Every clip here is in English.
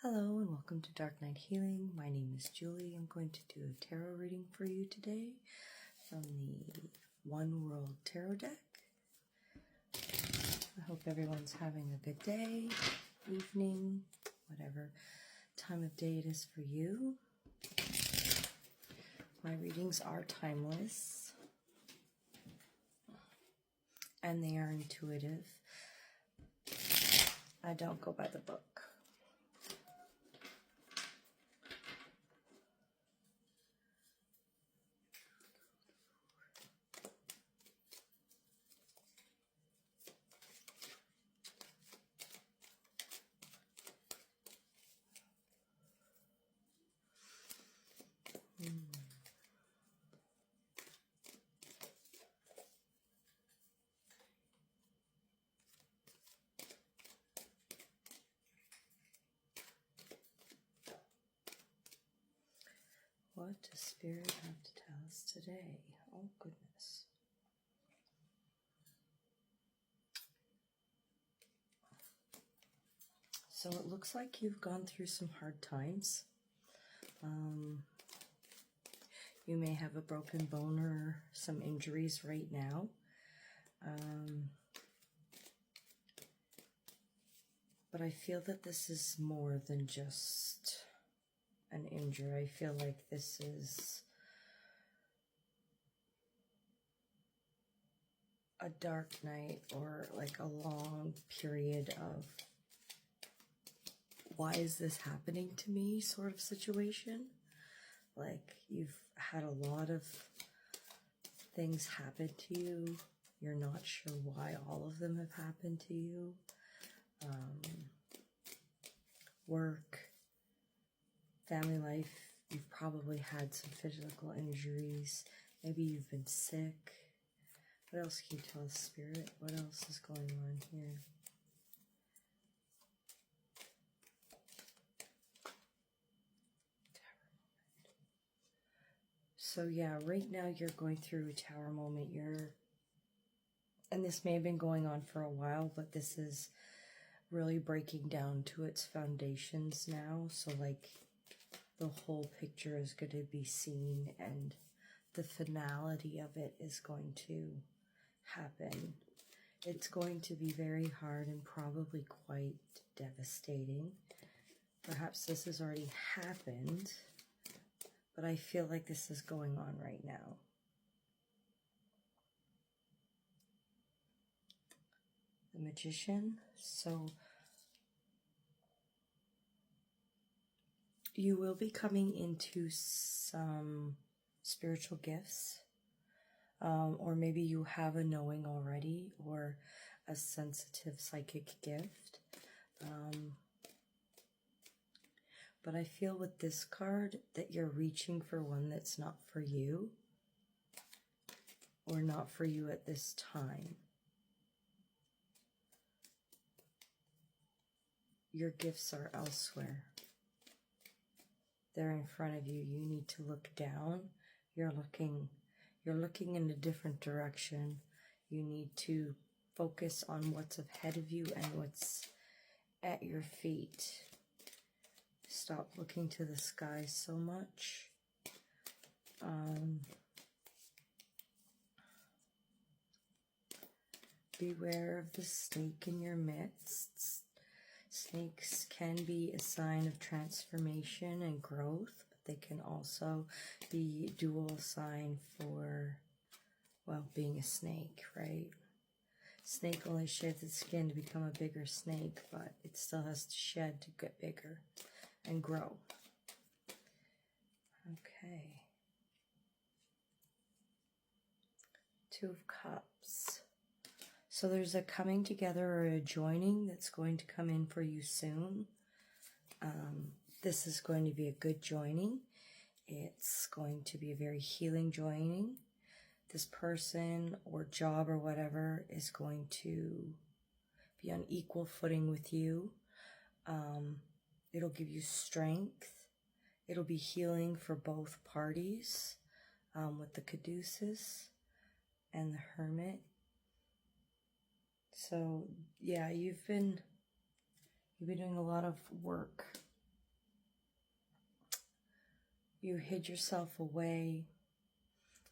Hello and welcome to Dark Night Healing. My name is Julie. I'm going to do a tarot reading for you today from the One World Tarot deck. I hope everyone's having a good day, evening, whatever time of day it is for you. My readings are timeless and they are intuitive. I don't go by the book. What does Spirit have to tell us today? Oh, goodness. So it looks like you've gone through some hard times. You may have a broken bone or some injuries right now. But I feel that this is more than just an injury. I feel like this is a dark night or like a long period of why is this happening to me sort of situation. Like you've had a lot of things happen to you. You're not sure why all of them have happened to you. Work, family life, you've probably had some physical injuries. Maybe you've been sick. What else can you tell us, Spirit? What else is going on here? So yeah, right now you're going through a tower moment. And this may have been going on for a while, but this is really breaking down to its foundations now. So like the whole picture is going to be seen and the finality of it is going to happen. It's going to be very hard and probably quite devastating. Perhaps this has already happened, but I feel like this is going on right now. The Magician. So you will be coming into some spiritual gifts, or maybe you have a knowing already or a sensitive psychic gift. But I feel with this card that you're reaching for one that's not for you or not for you at this time. Your gifts are elsewhere. They're in front of you. You need to look down. You're looking in a different direction. You need to focus on what's ahead of you and what's at your feet. Stop looking to the sky so much. Beware of the snake in your midst. Snakes can be a sign of transformation and growth, but they can also be a dual sign for, well, being a snake, right? Snake only sheds its skin to become a bigger snake, but it still has to shed to get bigger and grow. Okay. Two of Cups. So there's a coming together or a joining that's going to come in for you soon. This is going to be a good joining. It's going to be a very healing joining. This person or job or whatever is going to be on equal footing with you. It'll give you strength. It'll be healing for both parties, with the Caduceus and the Hermit. So yeah, you've been doing a lot of work you hid yourself away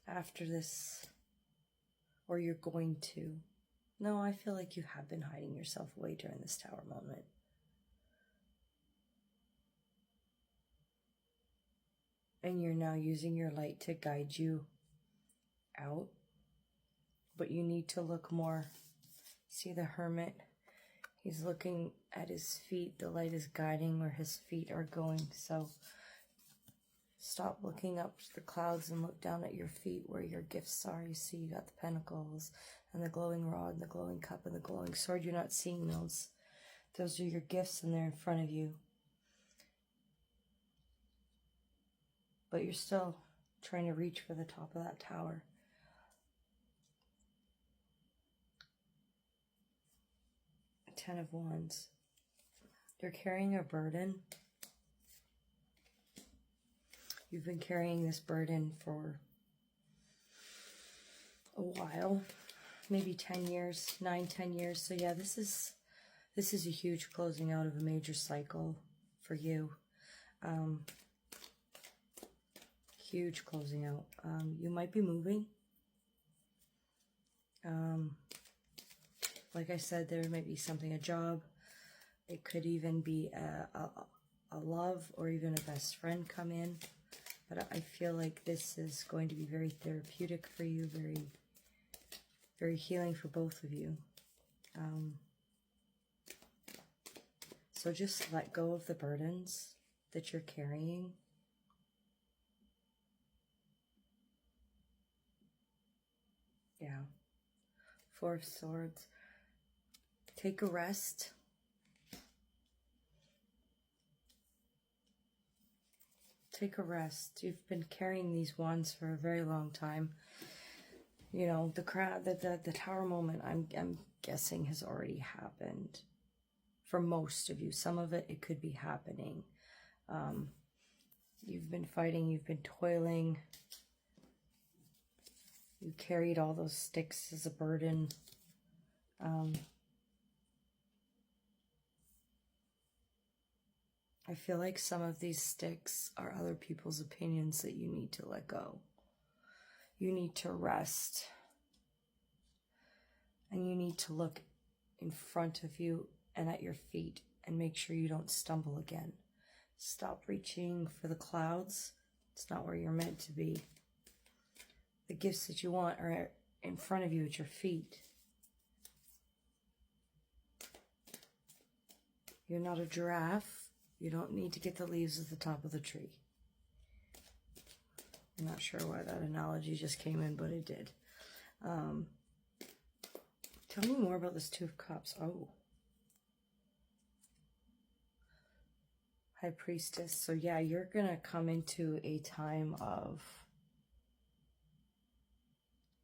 after this, or you're going to. No, I feel like you have been hiding yourself away during this Tower moment. And you're now using your light to guide you out. But you need to look more. See the Hermit? He's looking at his feet. The light is guiding where his feet are going. So stop looking up to the clouds and look down at your feet where your gifts are. You see you got the pentacles and the glowing rod and the glowing cup and the glowing sword. You're not seeing those. Those are your gifts and they're in front of you. But you're still trying to reach for the top of that tower. Ten of Wands. You're carrying a burden. You've been carrying this burden for a while, maybe 10 years, 9-10 years. So yeah, this is a huge closing out of a major cycle for you. Huge closing out. You might be moving. Like I said, there might be something, a job. It could even be a love or even a best friend come in. But I feel like this is going to be very therapeutic for you, very, very healing for both of you. So just let go of the burdens that you're carrying. Yeah. Four of Swords. Take a rest. Take a rest. You've been carrying these wands for a very long time. You know, the tower moment, I'm guessing, has already happened for most of you. Some of it could be happening. You've been fighting, you've been toiling. You carried all those sticks as a burden. I feel like some of these sticks are other people's opinions that you need to let go. You need to rest. And you need to look in front of you and at your feet and make sure you don't stumble again. Stop reaching for the clouds. It's not where you're meant to be. The gifts that you want are in front of you at your feet. You're not a giraffe. You don't need to get the leaves at the top of the tree. I'm not sure why that analogy just came in, but it did. Tell me more about this Two of Cups. Oh. High Priestess. So yeah, you're going to come into a time of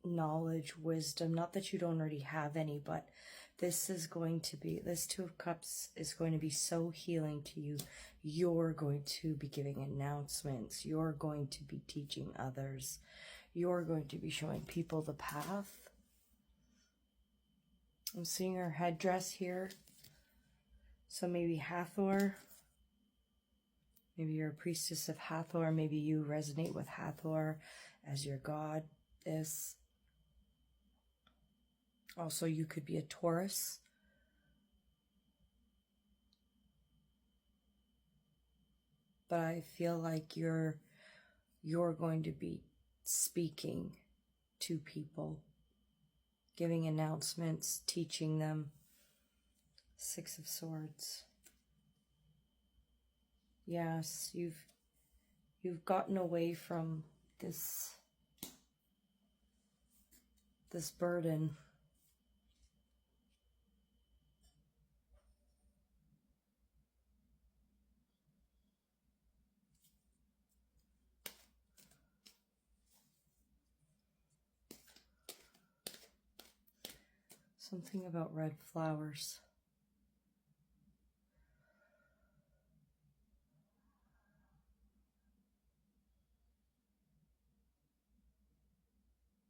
knowledge, wisdom. Not that you don't already have any, but this is going to be, this Two of Cups is going to be so healing to you. You're going to be giving announcements. You're going to be teaching others. You're going to be showing people the path. I'm seeing her headdress here. So maybe Hathor. Maybe you're a priestess of Hathor. Maybe you resonate with Hathor as your goddess. Also, you could be a Taurus. But I feel like you're going to be speaking to people, giving announcements, teaching them. Six of Swords. Yes, you've gotten away from this burden. Something about red flowers.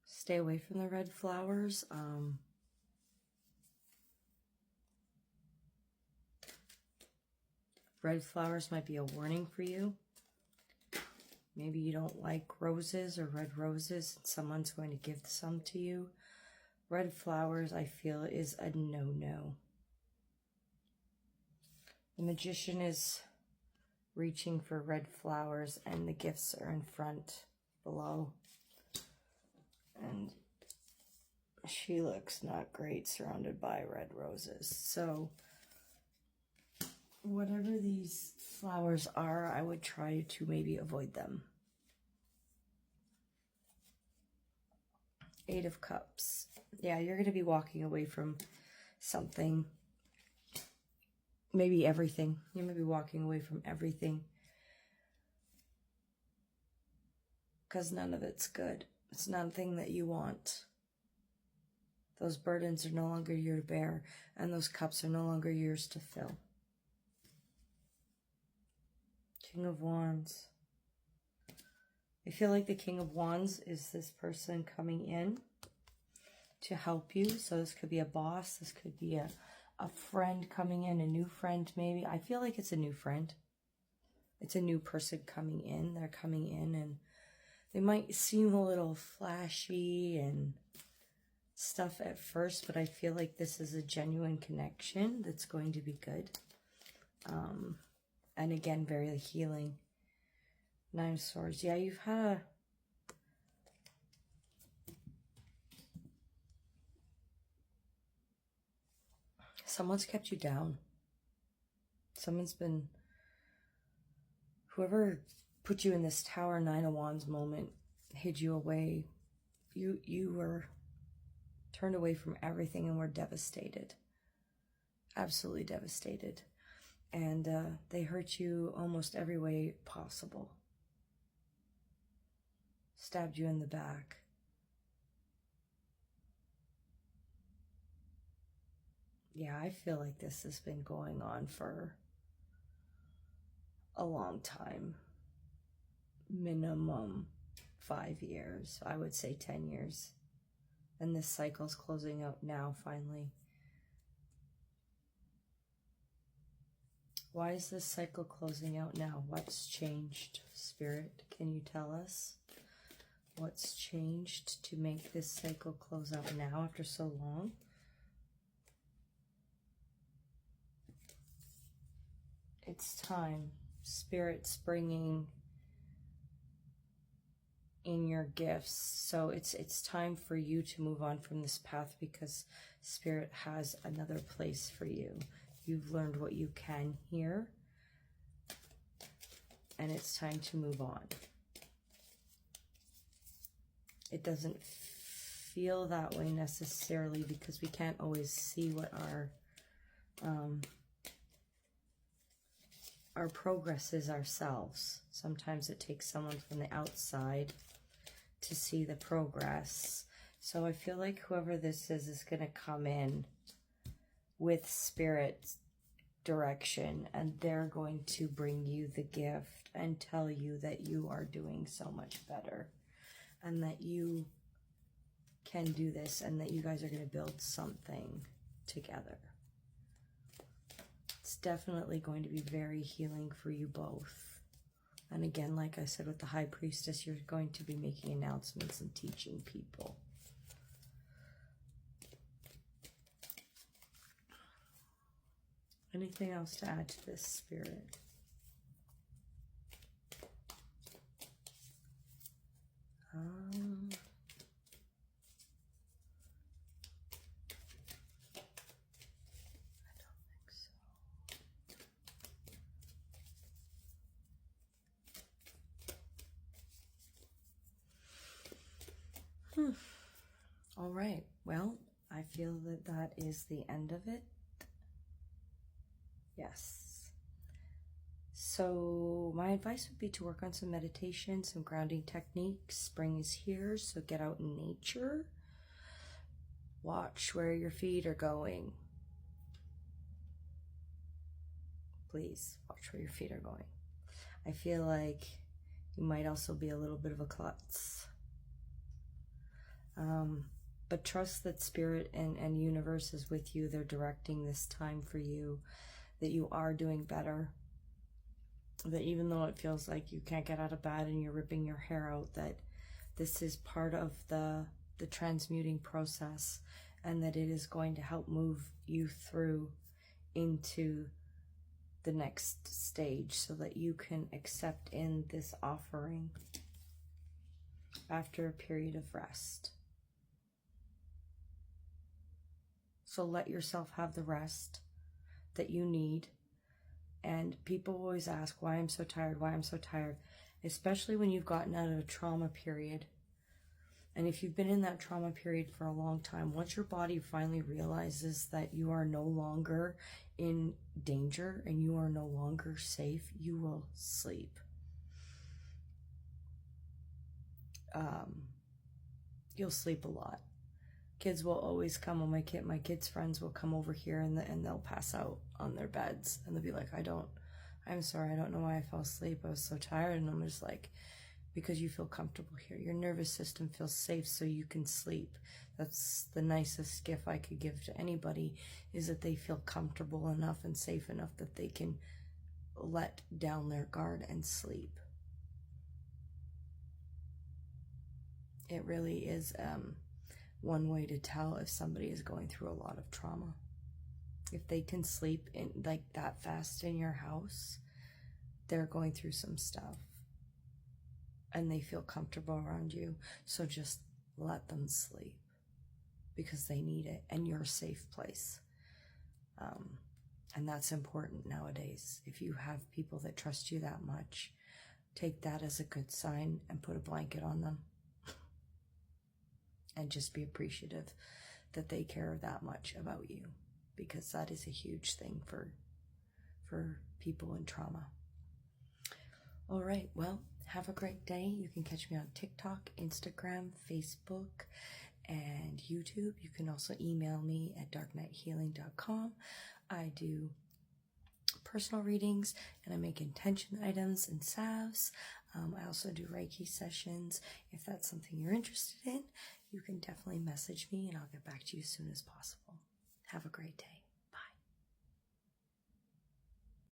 Stay away from the red flowers. Red flowers might be a warning for you. Maybe you don't like roses or red roses, and someone's going to give some to you. Red flowers, I feel, is a no-no. The Magician is reaching for red flowers, and the gifts are in front below. And she looks not great surrounded by red roses. So whatever these flowers are, I would try to maybe avoid them. 8 of Cups. Yeah, you're going to be walking away from something. Maybe everything. You may be walking away from everything. Because none of it's good. It's nothing that you want. Those burdens are no longer yours to bear, and those cups are no longer yours to fill. King of Wands. I feel like the King of Wands is this person coming in to help you. So this could be a boss. This could be a friend coming in, a new friend maybe. I feel like it's a new friend. It's a new person coming in. They're coming in and they might seem a little flashy and stuff at first, but I feel like this is a genuine connection that's going to be good. And again, very healing. 9 of Swords. Yeah, you've had someone's kept you down. Someone's been, whoever put you in this Tower 9 of Wands moment, hid you away. You were turned away from everything and were devastated. Absolutely devastated. And they hurt you almost every way possible. Stabbed you in the back. Yeah, I feel like this has been going on for a long time. Minimum 5 years. I would say 10 years. And this cycle's closing out now, finally. Why is this cycle closing out now? What's changed, Spirit? Can you tell us what's changed to make this cycle close out now after so long? It's time. Spirit's bringing in your gifts. So it's time for you to move on from this path because Spirit has another place for you. You've learned what you can here, and it's time to move on. It doesn't feel that way necessarily because we can't always see what our progress is ourselves. Sometimes it takes someone from the outside to see the progress. So I feel like whoever this is going to come in with Spirit's direction, and they're going to bring you the gift and tell you that you are doing so much better and that you can do this and that you guys are going to build something together. It's definitely going to be very healing for you both. And again, like I said with the High Priestess, you're going to be making announcements and teaching people. Anything else to add to this, Spirit? I don't think so. All right. Well, I feel that that is the end of it. Yes. So my advice would be to work on some meditation, some grounding techniques. Spring is here, so get out in nature. Watch where your feet are going. Please watch where your feet are going. I feel like you might also be a little bit of a klutz. But trust that Spirit and universe is with you. They're directing this time for you, that you are doing better. that even though it feels like you can't get out of bed and you're ripping your hair out, that this is part of the transmuting process, and that it is going to help move you through into the next stage so that you can accept in this offering after a period of rest. So let yourself have the rest that you need. And people always ask why I'm so tired, why I'm so tired, especially when you've gotten out of a trauma period. And if you've been in that trauma period for a long time, once your body finally realizes that you are no longer in danger and you are no longer safe, you will sleep. You'll sleep a lot. Kids will always come, and my kids' friends will come over here and they'll pass out on their beds, and they'll be like, I'm sorry, I don't know why I fell asleep. I was so tired. And I'm just like, because you feel comfortable here. Your nervous system feels safe so you can sleep. That's the nicest gift I could give to anybody, is that they feel comfortable enough and safe enough that they can let down their guard and sleep. It really is one way to tell if somebody is going through a lot of trauma. If they can sleep in like that fast in your house, they're going through some stuff and they feel comfortable around you. So just let them sleep because they need it, and you're a safe place. And that's important nowadays. If you have people that trust you that much, take that as a good sign and put a blanket on them. And just be appreciative that they care that much about you, because that is a huge thing for people in trauma. All right, well, have a great day. You can catch me on TikTok, Instagram, Facebook, and YouTube. You can also email me at darknighthealing.com. I do personal readings, and I make intention items and salves. I also do Reiki sessions. If that's something you're interested in, you can definitely message me and I'll get back to you as soon as possible. Have a great day.